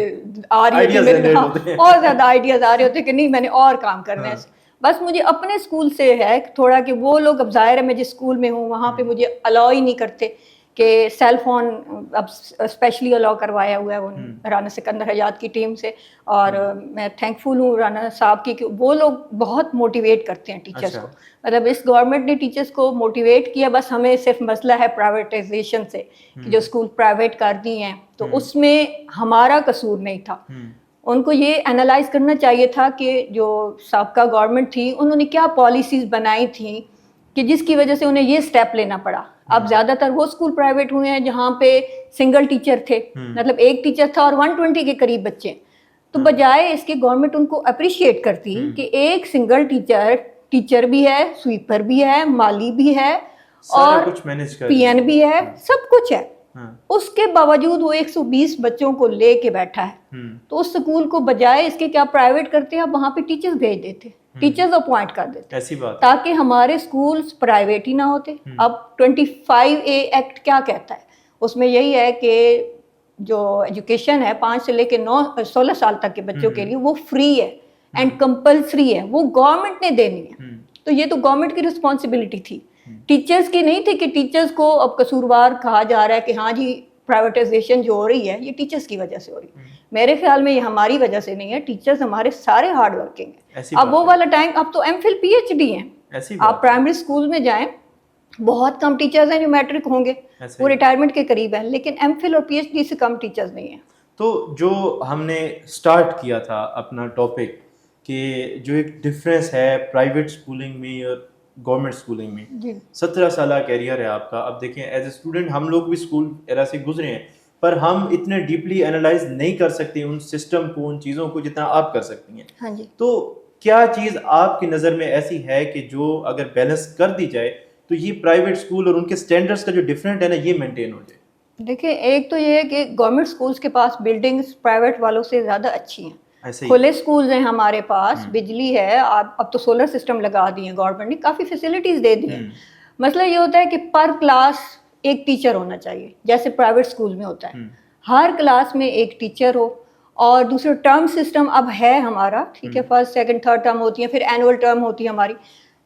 آ رہی ہوتی ہیں، اور زیادہ آئیڈیاز آ رہے ہوتے ہیں کہ نہیں میں نے اور کام کرنا ہے. بس مجھے اپنے اسکول سے ہے تھوڑا کہ وہ لوگ، اب ظاہر ہے میں جس اسکول میں ہوں وہاں پہ مجھے الاؤ ہی نہیں کرتے کہ سیل فون اب اسپیشلی الاؤ کروایا ہوا ہے وہ رانا سکندر حجات کی ٹیم سے. اور میں تھینک فل ہوں رانا صاحب کی کہ وہ لوگ بہت موٹیویٹ کرتے ہیں ٹیچرس کو. مطلب اس گورنمنٹ نے ٹیچرس کو موٹیویٹ کیا. بس ہمیں صرف مسئلہ ہے پرائیویٹائزیشن سے کہ جو اسکول پرائیویٹ کر دی ہیں، تو اس میں ہمارا قصور نہیں تھا. ان کو یہ انالائز کرنا چاہیے تھا کہ جو سابقہ گورنمنٹ تھی انہوں نے کیا پالیسیز بنائی تھیں کہ جس کی وجہ سے انہیں یہ سٹیپ لینا پڑا. اب زیادہ تر وہ اسکول پرائیویٹ ہوئے ہیں جہاں پہ سنگل ٹیچر تھے، مطلب ایک ٹیچر تھا اور 120 کے قریب بچے. تو بجائے اس کے گورنمنٹ ان کو اپریشیٹ کرتی کہ ایک سنگل ٹیچر بھی ہے، سویپر بھی ہے، مالی بھی ہے، سارا اور کچھ مینج کر پی این بی ہے, سب کچھ ہے. ہاں اس کے باوجود وہ 120 بچوں کو لے کے بیٹھا ہے. تو اس اسکول کو بجائے اس کے کیا پرائیویٹ کرتے ہیں, آپ وہاں پہ ٹیچرز بھیج دیتے, ٹیچرز اپوائنٹ کر دیتے ایسی بات ہے. تاکہ ہمارے اسکولس پرائیویٹ ہی نہ ہوتے. اب 25A ایکٹ کیا کہتا ہے, اس میں یہی ہے کہ جو ایجوکیشن ہے 5 سے لے کے 16 سال تک کے بچوں کے لیے وہ فری ہے اینڈ کمپلسری ہے, وہ گورنمنٹ نے دینی ہے. تو یہ تو گورنمنٹ کی رسپانسبلٹی تھی, ٹیچرز کی نہیں تھی کہ ٹیچرز کو اب قصوروار کہا جا رہا ہے کہ ہاں جی پرائیویٹائزیشن جو ہو رہی ہے یہ ٹیچرز کی وجہ سے ہو رہی ہے. میرے خیال میں یہ ہماری وجہ سے نہیں ہے, ٹیچرز ہمارے سارے ہارڈ ورکنگ ہیں. اب وہ والا ٹائم, اب تو M Phil P H D ہیں. آپ پرائمری اسکول میں جائیں, بہت کم ٹیچرز ہیں جو میٹرک ہوں گے, وہ ریٹائرمنٹ کے قریب ہیں, لیکن ایم فل اور پی ایچ ڈی سے کم ٹیچرز نہیں ہیں. تو جو ہم نے سٹارٹ کیا تھا اپنا ٹاپک کہ جو ایک ڈفرینس ہے پرائیویٹ اسکولنگ میں اور گورنمنٹ اسکولنگ میں, 17 سالہ کیریئر ہے آپ کا. اب دیکھیں ایز اے اسٹوڈنٹ ہم لوگ بھی اسکول ایرا سے گزرے ہیں, پر ہم اتنے ڈیپلی انالائز نہیں کر سکتے ان سسٹم کو, ان چیزوں کو جتنا آپ کر سکتی ہیں. ہاں جی. تو کیا چیز آپ کی نظر میں ایسی ہے کہ جو اگر بیلنس کر دی جائے تو یہ پرائیویٹ اسکول اور ان کے اسٹینڈرڈس کا جو ڈفرینٹ ہے نا یہ مینٹین ہو جائے؟ دیکھیں ایک تو یہ ہے کہ گورنمنٹ اسکولس کے پاس بلڈنگس پرائیویٹ والوں سے زیادہ اچھی ہیں. کھلے اسکولز ہیں ہمارے پاس, بجلی ہے, اب تو سولر سسٹم لگا دی ہیں گورنمنٹ نے, کافی فیسلٹیز دے دی ہیں. مسئلہ یہ ہوتا ہے کہ پر کلاس ایک ٹیچر ہونا چاہیے جیسے پرائیویٹ اسکول میں ہوتا ہے, ہر کلاس میں ایک ٹیچر ہو. اور دوسرا ٹرم سسٹم اب ہے ہمارا, ٹھیک ہے, فرسٹ سیکنڈ تھرڈ ٹرم ہوتی ہیں, پھر اینول ٹرم ہوتی ہے ہماری.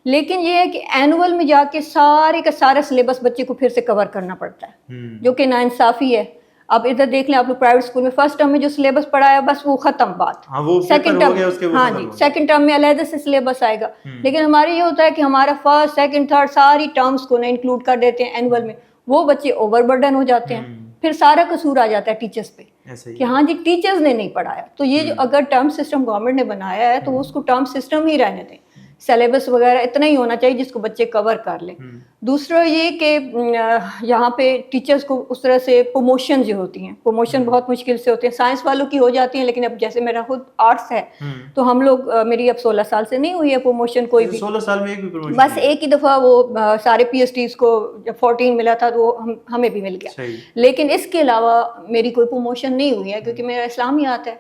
لیکن یہ ہے کہ اینول میں جا کے سارے کا سارا سلیبس بچے کو پھر سے کور کرنا پڑتا ہے, جو کہ ناانصافی ہے. اب ادھر دیکھ لیں آپ لوگ پرائیویٹ اسکول میں فرسٹ ٹرم میں جو سلیبس پڑھایا بس وہ ختم بات. سیکنڈ ٹرم, ہاں جی, سیکنڈ ٹرم میں علیحدہ سے سلیبس آئے گا. لیکن ہمارے یہ ہوتا ہے کہ ہمارا فرسٹ سیکنڈ تھرڈ ساری ٹرمس کو نہ انکلوڈ کر دیتے ہیں اینول میں, وہ بچے اوور برڈن ہو جاتے ہیں. پھر سارا قصور آ جاتا ہے ٹیچرس پہ کہ ہاں جی ٹیچرز نے نہیں پڑھایا. تو یہ جو اگر ٹرم سسٹم گورنمنٹ نے بنایا ہے تو اس کو ٹرم سسٹم ہی رہنے دیں, سلیبس وغیرہ اتنا ہی ہونا چاہیے جس کو بچے کور کر لیں. دوسرا یہ کہ یہاں پہ ٹیچرز کو اس طرح سے پروموشن جو ہوتی ہیں, پروموشن بہت مشکل سے ہوتے ہیں. سائنس والوں کی ہو جاتی ہیں, لیکن اب جیسے میرا خود آرٹس ہے تو ہم لوگ, میری اب 16 سال سے نہیں ہوئی ہے پروموشن کوئی بھی, 16 سال میں ایک بھی پروموشن, بس ایک ہی دفعہ وہ سارے پی ایچ ڈیز کو جب 14 ملا تھا تو ہمیں بھی مل گیا. لیکن اس کے علاوہ میری کوئی پروموشن نہیں ہوئی ہے کیونکہ میرا اسلامیات ہے.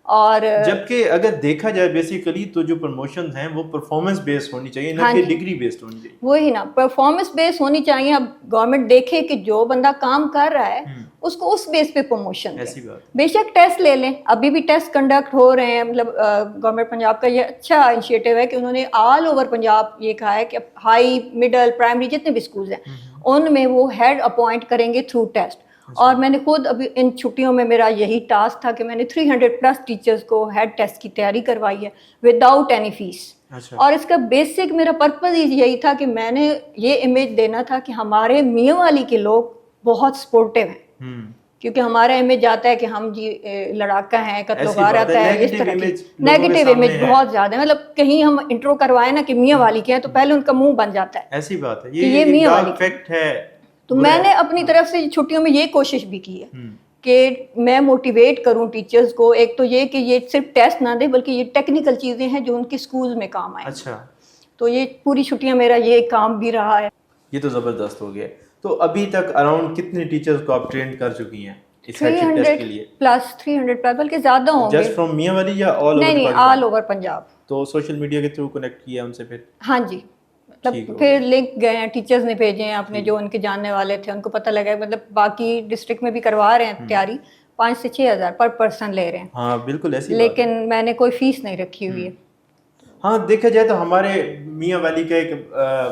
اور جبکہ اگر دیکھا جائے بیسیکلی تو جو پروموشنز ہیں وہ پرفارمنس بیسڈ ہونی چاہیے, نہ کہ ڈگری بیسڈ ہونی چاہیے. وہی نا, پرفارمنس بیس ہونی چاہیے. اب گورنمنٹ دیکھے کہ جو بندہ کام کر رہا ہے اس کو اس بیس پہ پروموشن دے. بے شک ٹیسٹ لے لیں, ابھی بھی ٹیسٹ کنڈکٹ ہو رہے ہیں. مطلب گورنمنٹ پنجاب کا یہ اچھا انیشیٹو ہے کہ انہوں نے آل اوور پنجاب یہ کہا ہے کہ ہائی مڈل پرائمری جتنے بھی اسکولز ہیں ان میں وہ ہیڈ اپوائنٹ کریں گے تھرو ٹیسٹ. اور میں نے خود ابھی ان چھٹیوں میں میرا یہی ٹاسک تھا کہ میں نے 300+ ٹیچرز کو ہیڈ ٹیسٹ کی تیاری کروائی ہے وداؤٹ اینی فیس. اور اس کا بیسک میرا پرپز یہی تھا کہ میں نے یہ امیج دینا تھا کہ ہمارے میاں والی کے لوگ بہت سپورٹیو ہیں, کیونکہ ہمارا امیج آتا ہے کہ ہم جی لڑاکا ہیں, قتل و غارت آتا ہے, اس طرح کی نیگیٹو امیج بہت زیادہ ہے. مطلب کہیں ہم انٹرو کروائے نا کہ میاں والی کے ہیں تو پہلے ان کا منہ بن جاتا ہے. ایسی بات ہے, یہ میاں والی فیکٹ ہے. تو میں نے اپنی طرف سے چھٹیوں میں یہ کوشش بھی کی ہے کہ میں موٹیویٹ کروں ٹیچرز کو. ایک تو یہ کہ یہ صرف ٹیسٹ نہ دیں بلکہ یہ ٹیکنیکل چیزیں ہیں جو ان کے اسکول میں کام آئیں. اچھا, تو یہ پوری چھٹیاں میرا یہ کام بھی رہا ہے. یہ تو زبردست ہو گیا. تو ابھی تک اراؤنڈ کتنے ٹیچرز کو آپ ٹرین کر چکی ہیں اس ہیڈشپ ٹیسٹ کے لیے؟ 300+ بلکہ زیادہ ہوں گے. جسٹ فرام میاں والی یا آل اوور؟ نہیں, آل اوور پنجاب. تو سوشل میڈیا کے تھرو کنیکٹ کیا ان سے پھر؟ ہاں جی, مطلب پھر لنک گئے ہیں, ٹیچرز نے بھیجے ہیں اپنے جو ان کے جاننے والے تھے, ان کو پتہ لگا. مطلب باقی ڈسٹرکٹ میں بھی کروا رہے ہیں تیاری, 5 سے 6 ہزار پر پرسن لے رہے ہیں. ہاں بالکل ایسی, لیکن میں نے کوئی فیس نہیں رکھی ہوئی ہے. ہاں دیکھا جائے تو ہمارے میاں والی کا ایک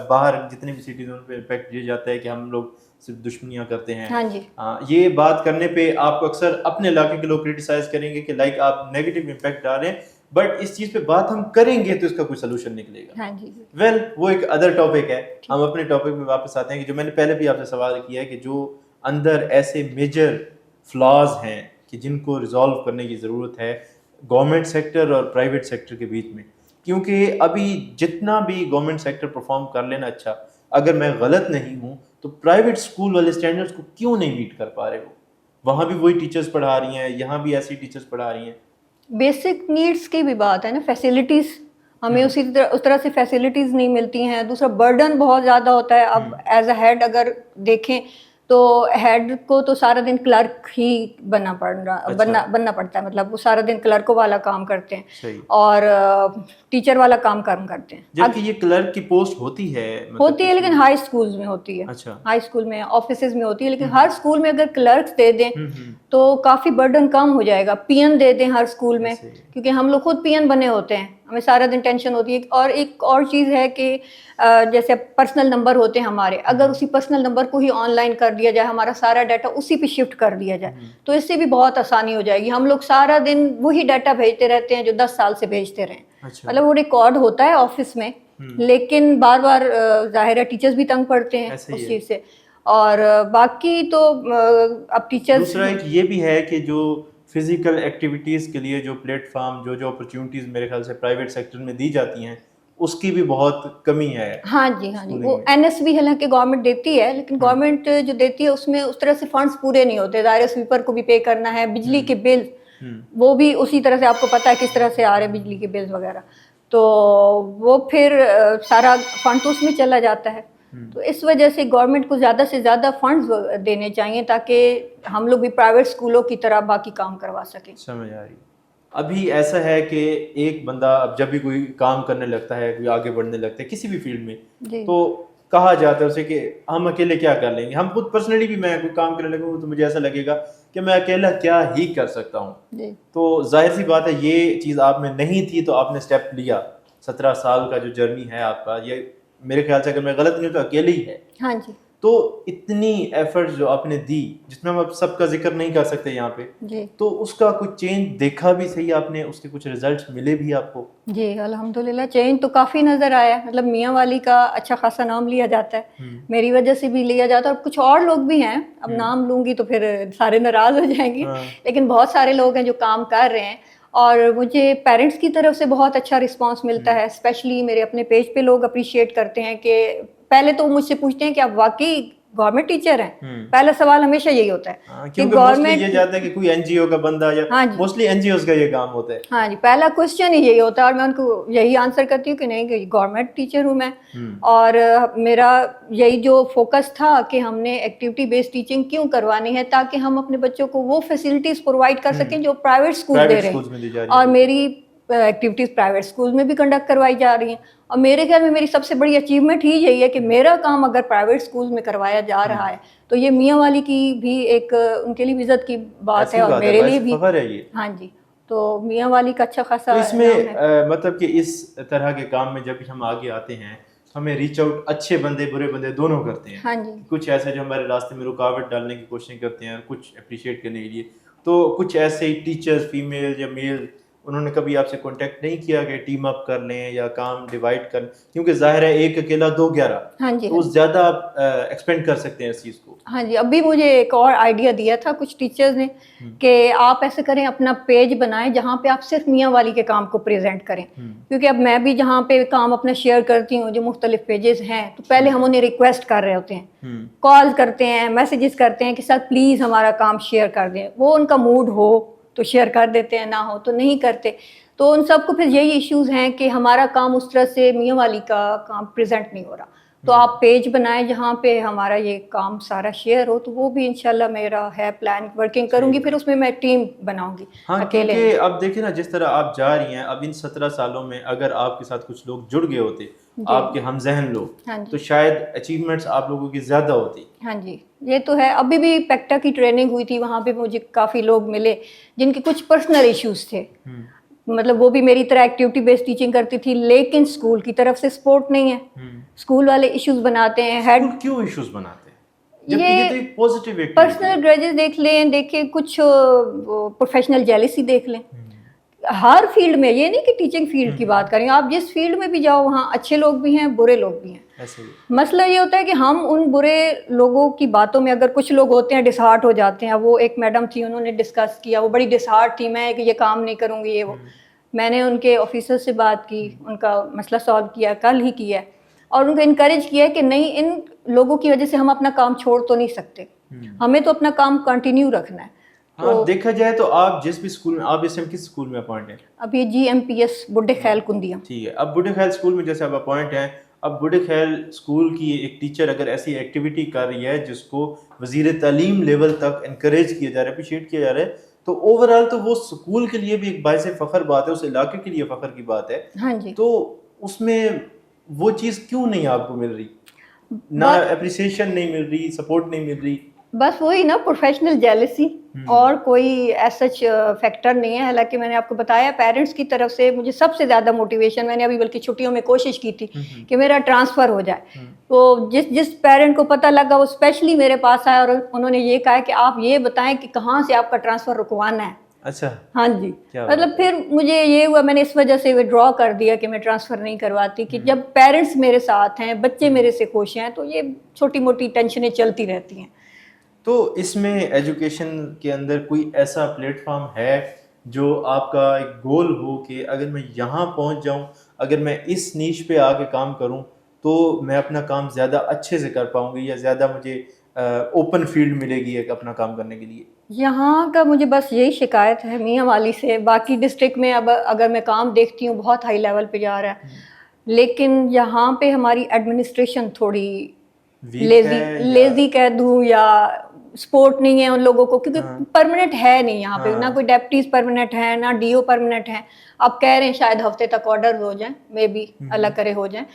باہر جتنے بھی سٹیز ان پہ امپیکٹ یہ جاتا ہے کہ ہم لوگ صرف دشمنیاں کرتے ہیں. ہاں جی, یہ بات کرنے پہ آپ کو اکثر اپنے علاقے کے لوگ کرٹیسائز کریں گے کہ لائک آپ نیگیٹو امپیکٹ ڈال رہے ہیں, بٹ اس چیز پہ بات ہم کریں گے تو اس کا کوئی سلوشن نکلے گا. ہاں جی, ویل وہ ایک ادر ٹاپک ہے. ہم اپنے ٹاپک پہ واپس آتے ہیں کہ جو میں نے پہلے بھی آپ سے سوال کیا ہے کہ جو اندر ایسے میجر فلاز ہیں کہ جن کو ریزالو کرنے کی ضرورت ہے گورنمنٹ سیکٹر اور پرائیویٹ سیکٹر کے بیچ میں. کیونکہ ابھی جتنا بھی گورنمنٹ سیکٹر پرفارم کر لینا اچھا, اگر میں غلط نہیں ہوں تو پرائیویٹ اسکول والے اسٹینڈرڈس کو کیوں نہیں میٹ کر پا رہے وہ؟ وہاں بھی وہی ٹیچرز پڑھا رہی ہیں, یہاں بھی ایسی ٹیچرز پڑھا رہی ہیں. بیسک نیڈس کی بھی بات ہے نا, فیسلٹیز ہمیں اس طرح سے فیسلٹیز نہیں ملتی ہیں. دوسرا برڈن بہت زیادہ ہوتا ہے. اب ایز اے ہیڈ اگر دیکھیں تو ہیڈ کو تو سارا دن کلرک ہی بننا پڑتا ہے, مطلب وہ سارا دن کلرکوں والا کام کرتے ہیں اور ٹیچر والا کام کرتے ہیں. جبکہ یہ کلرک کی پوسٹ ہوتی ہے لیکن ہائی اسکولز میں ہوتی ہے, ہائی اسکول میں آفیسز میں ہوتی ہے, لیکن ہر اسکول میں اگر کلرکس دے دیں تو کافی برڈن کم ہو جائے گا. پی این دے دیں ہر اسکول میں, کیونکہ ہم لوگ خود پی این بنے ہوتے ہیں, ہمیں سارا دن ٹینشن ہوتی ہے. اور ایک اور چیز ہے کہ جیسے پرسنل نمبر ہوتے ہیں ہمارے, اگر اسی پرسنل نمبر کو ہی آن لائن کر دیا جائے, ہمارا سارا ڈیٹا اسی پہ شفٹ کر دیا جائے, تو اس سے بھی بہت آسانی ہو جائے گی. ہم لوگ سارا دن وہی ڈیٹا بھیجتے رہتے ہیں جو 10 سال سے بھیجتے رہے. مطلب وہ ریکارڈ ہوتا ہے آفس میں, لیکن بار بار ظاہر ہے ٹیچرز بھی تنگ پڑتے ہیں اس چیز سے. اور باقی تو اب ٹیچرز, دوسرا ایک یہ بھی ہے کہ جو فزیکل ایکٹیویٹیز کے لیے جو پلیٹ فارم جو اپرچونیٹیز میرے خیال سے پرائیویٹ سیکٹر میں دی جاتی ہیں اس کی بھی بہت کمی ہے. ہاں جی, وہ این ایس بی حالانکہ گورنمنٹ دیتی ہے, لیکن گورنمنٹ جو دیتی ہے اس میں اس طرح سے فنڈس پورے نہیں ہوتے. ظاہر سویپر کو بھی پے کرنا ہے, بجلی کے بل وہ بھی اسی طرح سے, آپ کو پتہ ہے کس طرح سے آ رہے ہیں بجلی کے بلز وغیرہ, تو وہ پھر سارا فنڈ تو اس میں چلا جاتا ہے. تو اس وجہ سے گورنمنٹ کو زیادہ سے زیادہ فنڈز دینے چاہیے تاکہ ہم لوگ بھی پرائیویٹ اسکولوں کی طرح باقی کام کروا سکیں. سمجھ آ رہی. ابھی ایسا ہے کہ ایک بندہ اب جب بھی کوئی کام کرنے لگتا ہے, کوئی آگے بڑھنے لگتا ہے کسی بھی فیلڈ میں, تو کہا جاتا ہے اسے کہ ہم اکیلے کیا کر لیں گے. ہم خود پرسنلی بھی, میں کوئی کام کرنے لگوں تو مجھے ایسا لگے گا کہ میں اکیلا کیا ہی کر سکتا ہوں. تو ظاہر سی بات ہے یہ چیز آپ میں نہیں تھی تو آپ نے اسٹیپ لیا. 17 سال کا جو جرنی ہے آپ کا, یہ میرے خیال سے اگر میں غلط نہیں ہوں تو اکیلے ہی ہے. ہاں جی. تو اتنی ایفرٹس جو آپ نے دی, جس میں ہم اب سب کا ذکر نہیں کر سکتے یہاں پہ, تو اس کا کچھ چینج دیکھا بھی صحیح آپ نے, اس کے کچھ ریزلٹس ملے بھی آپ کو؟ جی الحمدللہ چینج تو کافی نظر آیا. مطلب میاں والی کا اچھا خاصا نام لیا جاتا ہے, میری وجہ سے بھی لیا جاتا ہے, اور کچھ اور لوگ بھی ہیں, اب نام لوں گی تو پھر سارے ناراض ہو جائیں گے, لیکن بہت سارے لوگ ہیں جو کام کر رہے ہیں. اور مجھے پیرنٹس کی طرف سے بہت اچھا رسپانس ملتا ہے, اسپیشلی میرے اپنے پیج پہ لوگ اپریشیٹ کرتے ہیں کہ پہلے تو مجھ سے پوچھتے ہیں کہ آپ واقعی گورنمنٹ ٹیچر ہیں. پہلا سوال ہمیشہ یہی ہوتا ہے کہ گورنمنٹ, یہ جاتا ہے کہ کوئی این جی او کا بندہ, یا موسٹلی این جی اوز کا یہ کام ہوتا ہے. ہاں جی, پہلا کوشچن ہی یہی ہوتا ہے, اور میں ان کو یہی آنسر کرتی ہوں کہ نہیں, کہ گورنمنٹ ٹیچر ہوں میں. اور میرا یہی جو فوکس تھا کہ ہم نے ایکٹیویٹی بیسڈ ٹیچنگ کیوں کروانی ہے, تاکہ ہم اپنے بچوں کو وہ فیسلٹیز پرووائڈ کر سکیں جو پرائیویٹ اسکول دے رہے ہیں. اور میری ایکٹیویٹیز پرائیویٹ اسکول میں بھی کنڈکٹ کروائی جا رہی ہیں. اور میرے خیال میں میری سب سے بڑی اچیومنٹ ہی یہی ہے کہ میرا کام اگر پرائیویٹ اسکول میں کروایا جا رہا ہے تو یہ میاں والی کی بھی ایک ان کے لیے بھی عزت کی بات ہے, اور میرے لیے بھی. ہاں جی, تو میاں والی کا اچھا خاصا اس میں مطلب کہ اس طرح کے کام میں جب ہم آگے آتے ہیں ہمیں ریچ آؤٹ اچھے بندے برے بندے دونوں کرتے ہیں. ہاں جی, کچھ ایسے جو ہمارے راستے میں رکاوٹ ڈالنے کی کوشش کرتے ہیں, کچھ اپریشیٹ کرنے کے لیے. تو کچھ ایسے ٹیچرز فیمیل یا میل, انہوں نے کبھی آپ سے کانٹیکٹ نہیں کیا کہ ٹیم اپ کر لیں یا کام ڈیوائڈ کر لیں, کیونکہ ظاہر ہے ایک اکیلا 2-11, ہاں جی, تو زیادہ آپ ایکسپینڈ کر سکتے ہیں اس چیز کو. ہاں جی, ابھی مجھے ایک اور آئیڈیا دیا تھا کچھ ٹیچرز نے کہ آپ ایسے کریں, اپنا پیج بنائیں جہاں پہ آپ صرف میاں والی کے کام کو پریزنٹ کریں. کیونکہ اب میں بھی جہاں پہ کام اپنا شیئر کرتی ہوں جو مختلف پیجز ہیں, تو پہلے ہم انہیں ریکویسٹ کر رہے ہوتے ہیں, کال کرتے ہیں, میسیجز کرتے ہیں کہ سر پلیز ہمارا کام شیئر کر دیں. وہ ان کا موڈ ہو تو شیئر کر دیتے ہیں, نہ ہو تو نہیں کرتے. تو ان سب کو پھر یہی ایشوز ہیں کہ ہمارا کام اس طرح سے میاں والی کا کام پریزنٹ نہیں ہو رہا. تو آپ پیج بنائیں جہاں پہ ہمارا یہ کام سارا شیئر ہو, تو وہ بھی انشاءاللہ میرا ہے پلان, ورکنگ کروں گی, پھر اس میں ٹیم بناؤں گی. ہاں, کیونکہ اب دیکھیں نا جس طرح آپ جا رہی ہیں, اب ان 17 سالوں میں اگر آپ کے ساتھ کچھ لوگ جڑ گئے ہوتے, آپ کے ہم ذہن لوگ, تو شاید اچیومنٹس آپ لوگوں کی زیادہ ہوتی. ہاں جی, یہ تو ہے. ابھی بھی پیکٹا کی ٹریننگ ہوئی تھی, وہاں پہ مجھے کافی لوگ ملے جن کے کچھ پرسنل ایشوز تھے. مطلب وہ بھی میری طرح ایکٹیویٹی بیسڈ ٹیچنگ کرتی تھی, لیکن اسکول کی طرف سے سپورٹ نہیں ہے. اسکول والے ایشوز بناتے ہیں, ہیڈ کیوں ایشوز بناتے ہیں؟ یہ پرسنل گریجز دیکھ لیں, دیکھیں کچھ پروفیشنل جیلسی دیکھ لیں. ہر فیلڈ میں, یہ نہیں کہ ٹیچنگ فیلڈ کی بات کریں, آپ جس فیلڈ میں بھی جاؤ وہاں اچھے لوگ بھی ہیں, برے لوگ بھی ہیں. مسئلہ یہ ہوتا ہے کہ ہم ان برے لوگوں کی باتوں میں اگر کچھ لوگ ہوتے ہیں ڈس ہارٹ ہو جاتے ہیں. وہ ایک میڈم تھی, انہوں نے ڈسکس کیا, وہ بڑی ڈس ہارٹ تھی, میں کہ یہ کام نہیں کروں گی, یہ وہ. میں نے ان کے آفیسر سے بات کی, ان کا مسئلہ سالو کیا, کل ہی کیا, اور ان کو انکریج کیا کہ نہیں, ان لوگوں کی وجہ سے ہم اپنا کام چھوڑ تو نہیں سکتے, ہمیں تو اپنا کام کنٹینیو رکھنا ہے. ہاں دیکھا جائے تو آپ جس بھی اسکول میں آپ اس ٹائم کس اسکول میں اپوائنٹ ہیں؟ اب یہ GMPS بڈھے خیل کندیا. ٹھیک ہے. اب بڈھے خیل اسکول میں جیسے آپ اپوائنٹ ہیں, اب بڈھے خیل اسکول کی ایک ٹیچر اگر ایسی ایکٹیویٹی کر رہی ہے جس کو وزیر تعلیم لیول تک انکریج کیا جا رہا ہے, اپریشیٹ کیا جا رہا ہے, تو اوور آل تو وہ اسکول کے لیے بھی ایک باعث فخر بات ہے, اس علاقے کے لیے فخر کی بات ہے. ہاں جی. تو اس میں وہ چیز کیوں نہیں آپ کو مل رہی, نہ اپریسیشن نہیں مل رہی, سپورٹ نہیں مل رہی؟ بس وہی نا پروفیشنل جیلسی, اور کوئی ایسا فیکٹر نہیں ہے. حالانکہ میں نے آپ کو بتایا پیرنٹس کی طرف سے مجھے سب سے زیادہ موٹیویشن, میں نے ابھی بلکہ چھٹیوں میں کوشش کی تھی کہ میرا ٹرانسفر ہو جائے, تو جس پیرنٹ کو پتہ لگا وہ اسپیشلی میرے پاس آیا اور انہوں نے یہ کہا کہ آپ یہ بتائیں کہ کہاں سے آپ کا ٹرانسفر رکوانا ہے. اچھا. ہاں جی. مطلب پھر مجھے یہ ہوا, میں نے اس وجہ سے ودرا کر دیا کہ میں ٹرانسفر نہیں کرواتی, کہ جب پیرنٹس میرے ساتھ ہیں, بچے میرے سے خوش ہیں, تو یہ چھوٹی موٹی ٹینشنیں چلتی رہتی ہیں. تو اس میں ایجوکیشن کے اندر کوئی ایسا پلیٹ فارم ہے جو آپ کا ایک گول ہو کہ اگر میں یہاں پہنچ جاؤں, اگر میں اس نیش پہ آ کے کام کروں تو میں اپنا کام زیادہ اچھے سے کر پاؤں گی, یا زیادہ مجھے اوپن فیلڈ ملے گی ایک اپنا کام کرنے کے لیے؟ یہاں کا مجھے بس یہی شکایت ہے میاں والی سے. باقی ڈسٹرکٹ میں اب اگر میں کام دیکھتی ہوں بہت ہائی لیول پہ جا رہا ہے, لیکن یہاں پہ ہماری ایڈمنسٹریشن تھوڑی لیزی کہہ دوں, یا سپورٹ نہیں ہے ان لوگوں کو, کیونکہ پرماننٹ ہے نہیں یہاں پہ, نہ کوئی ڈیپٹیز پرماننٹ ہے, نہ DO پرماننٹ ہے. اب کہہ رہے ہیں شاید ہفتے تک آرڈر ہو جائیں, مے بی اللہ کرے ہو جائیں.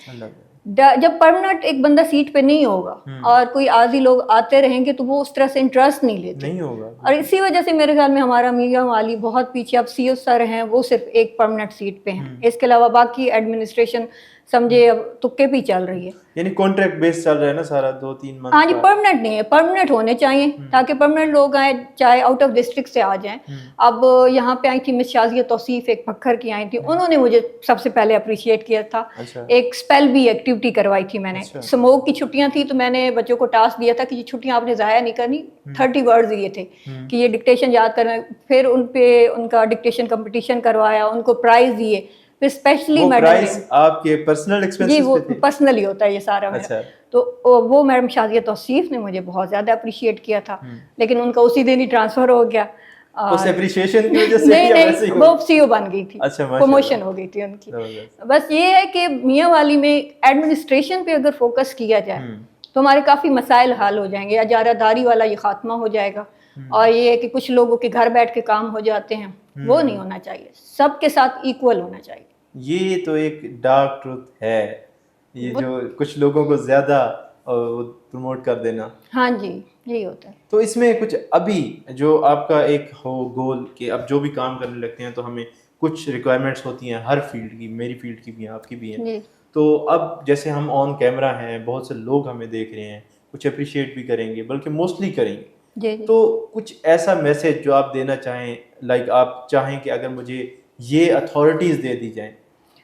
جب پرماننٹ ایک بندہ سیٹ پہ نہیں ہوگا اور کوئی عارضی لوگ آتے رہیں گے تو وہ اس طرح سے انٹرسٹ نہیں لیتے, نہیں ہوگا. اور اسی وجہ سے میرے خیال میں ہمارا میاں والی بہت پیچھے. اب CO سر ہیں, وہ صرف ایک پرماننٹ سیٹ پہ ہیں, اس کے علاوہ باقی ایڈمنسٹریشن سمجھے اب تکے پہ چل رہی ہے. یعنی کانٹریکٹ بیس چل رہا ہے نا سارا, 2-3 منتھ. ہاں جی, پرماننٹ نہیں ہے, پرماننٹ ہونے چاہیے تاکہ پرماننٹ لوگ آئیں, چاہے آؤٹ آف ڈسٹرکٹ سے آ جائیں. اب یہاں پہ آئی تھی مس شازیہ توصیف, ایک پکھر کی آئی تھی, انہوں نے مجھے سب سے پہلے اپریشیٹ کیا تھا. ایک اسپیل بھی ایکٹیویٹی کروائی تھی میں نے. اسموک کی چھٹیاں تھیں تو میں نے بچوں کو ٹاسک دیا تھا کہ یہ چھٹیاں آپ نے ضائع نہیں کرنی. 30 ورڈز دیے تھے کہ یہ ڈکٹیشن یاد کرنا. پھر ان پہ ان کا ڈکٹیشن کمپٹیشن کروایا, ان کو پرائز دیے. پھر اسپیشلی میڈم, آپ کے پرسنل ایکسپینسز جی وہ پرسنلی ہوتا ہے یہ سارا میرا, تو وہ میڈم شازیہ توصیف نے مجھے بہت زیادہ اپریشیٹ کیا تھا, لیکن ان کا اسی دن ہی ٹرانسفر ہو گیا. اس اپریشیشن کی وجہ سے نہیں, وہ CO بن گئی تھی, پروموشن ہو گئی تھی ان کی. بس یہ ہے کہ میاں والی میں ایڈمنسٹریشن پہ اگر فوکس کیا جائے تو ہمارے کافی مسائل حل ہو جائیں گے. اجارہ داری والا یہ خاتمہ ہو جائے گا, اور یہ ہے کہ کچھ لوگوں کے گھر بیٹھ کے کام ہو جاتے ہیں, وہ نہیں ہونا چاہیے. سب کے ساتھ ایکول ہونا چاہیے. یہ تو ایک ڈارک ٹروتھ ہے, یہ جو کچھ لوگوں کو زیادہ پروموٹ کر دینا. ہاں جی, یہی ہوتا ہے. تو اس میں کچھ ابھی جو آپ کا ایک ہو گول کہ اب جو بھی کام کرنے لگتے ہیں تو ہمیں کچھ ریکوائرمنٹس ہوتی ہیں ہر فیلڈ کی, میری فیلڈ کی بھی ہیں, آپ کی بھی ہیں. تو اب جیسے ہم آن کیمرہ ہیں, بہت سے لوگ ہمیں دیکھ رہے ہیں, کچھ اپریشیٹ بھی کریں گے, بلکہ موسٹلی کریں گے. تو کچھ ایسا میسج جو آپ دینا چاہیں, لائک آپ چاہیں کہ اگر مجھے یہ اتھارٹیز دے دی جائیں,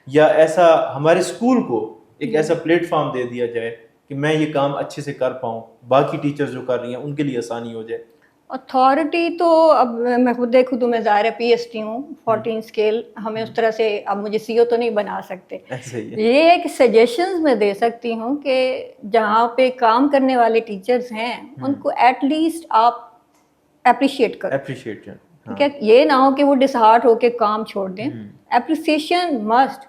یا ایسا ہمارے اسکول کو ایک ایسا پلیٹ فارم دے دیا جائے کہ میں یہ کام اچھے سے کر پاؤں, باقی ٹیچرز جو کر رہی ہیں ان کے لیے آسانی ہو جائے. اتھارٹی تو اب میں خود دیکھوں تو میں ظاہر ہے PhD ہوں, 14 اسکیل, ہمیں اس طرح سے اب مجھے CO تو نہیں بنا سکتے. یہ ہے کہ سجیشنز میں دے سکتی ہوں کہ جہاں پہ کام کرنے والے ٹیچرز ہیں ان کو ایٹ لیسٹ آپ اپریشیٹ کرو. ٹھیک ہے, یہ نہ ہو کہ وہ ڈسہارٹ ہو کے کام چھوڑ دیں. اپریسیشن مسٹ,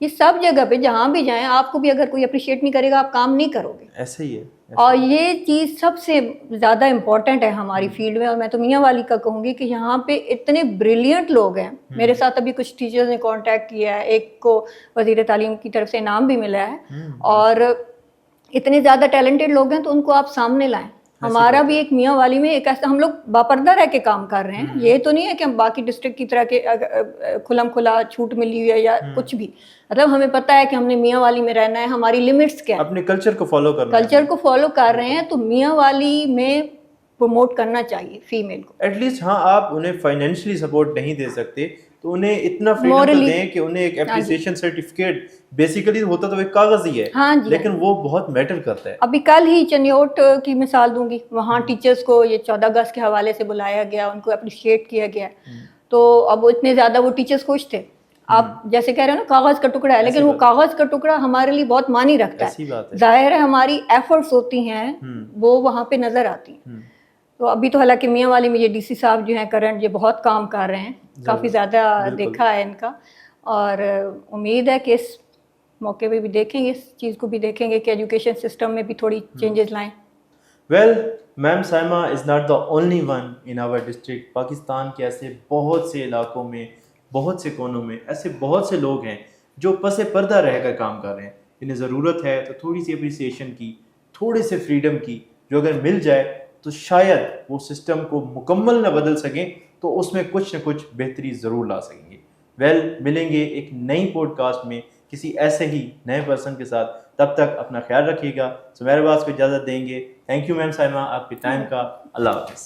یہ سب جگہ پہ جہاں بھی جائیں, آپ کو بھی اگر کوئی اپریشیٹ نہیں کرے گا آپ کام نہیں کرو گے. ایسا ہی ہے. اور یہ چیز سب سے زیادہ امپورٹنٹ ہے ہماری فیلڈ میں. اور میں تو میاں والی کا کہوں گی کہ یہاں پہ اتنے بریلینٹ لوگ ہیں. میرے ساتھ ابھی کچھ ٹیچرز نے کانٹیکٹ کیا ہے, ایک کو وزیر تعلیم کی طرف سے انعام بھی ملا ہے, اور اتنے زیادہ ٹیلنٹڈ لوگ ہیں, تو ان کو آپ سامنے لائیں. ہمارا بھی ایک میاں والی میں ایک ایسا, ہم لوگ باپردہ رہ کے کام کر رہے ہیں. یہ تو نہیں ہے کہ ہم باقی ڈسٹرکٹ کی طرح کے کھلم کھلا چھوٹ ملی ہوئی ہے یا کچھ بھی. مطلب ہمیں پتہ ہے کہ ہم نے میاں والی میں رہنا ہے, ہماری لمٹس کیا ہے, اپنے کلچر کو فالو کرنا, کلچر کو فالو کر رہے ہیں. تو میاں والی میں پروموٹ کرنا چاہیے فیمیل کو ایٹ لیسٹ. ہاں, آپ انہیں فائنینشلی سپورٹ نہیں دے سکتے تو انہیں اتنا فریڈم تو دیں کہ انہیں ایک اپریسیشن سرٹیفکیٹ, بیسیکلی ہوتا تو ایک کاغذ ہی ہے, لیکن وہ بہت میٹر کرتا ہے. ابھی کل ہی چنیوٹ کی مثال دوں گی, وہاں ٹیچرز کو یہ 14 اگست کے حوالے سے بلایا گیا, ان کو اپریشیٹ کیا گیا. تو اب اتنے زیادہ وہ ٹیچرز خوش تھے. آپ جیسے کہہ رہے ہیں نا کاغذ کا ٹکڑا ہے, لیکن وہ کاغذ کا ٹکڑا ہمارے لیے بہت معنی رکھتا ہے. ظاہر ہے ہماری ایفرٹس ہوتی ہیں, وہ وہاں پہ نظر آتی ہیں. تو ابھی تو حالانکہ میاں والی میں یہ ڈی سی صاحب جو ہیں کرنٹ یہ بہت کام کر رہے ہیں, کافی زیادہ دیکھا ہے ان کا, اور امید ہے کہ اس موقع پہ بھی دیکھیں گے, اس چیز کو بھی دیکھیں گے کہ ایجوکیشن سسٹم میں بھی تھوڑی چینجز لائیں. Well ma'am Saima is not the only one in our district. Pakistan کے ایسے بہت سے علاقوں میں, بہت سے کونوں میں ایسے بہت سے لوگ ہیں جو پس پردہ رہ کر کام کر رہے ہیں. انہیں ضرورت ہے تو تھوڑی سی اپریسیشن کی, تھوڑے سے فریڈم کی, جو اگر مل جائے تو شاید وہ سسٹم کو مکمل نہ بدل سکیں تو اس میں کچھ نہ کچھ بہتری ضرور لا سکیں گے. ویل ملیں گے ایک نئی پوڈ کاسٹ میں کسی ایسے ہی نئے پرسن کے ساتھ. تب تک اپنا خیال رکھیے گا. سمیر عباس کو اجازت دیں گے. تھینک یو میم سائمہ آپ کے ٹائم کا. اللہ حافظ.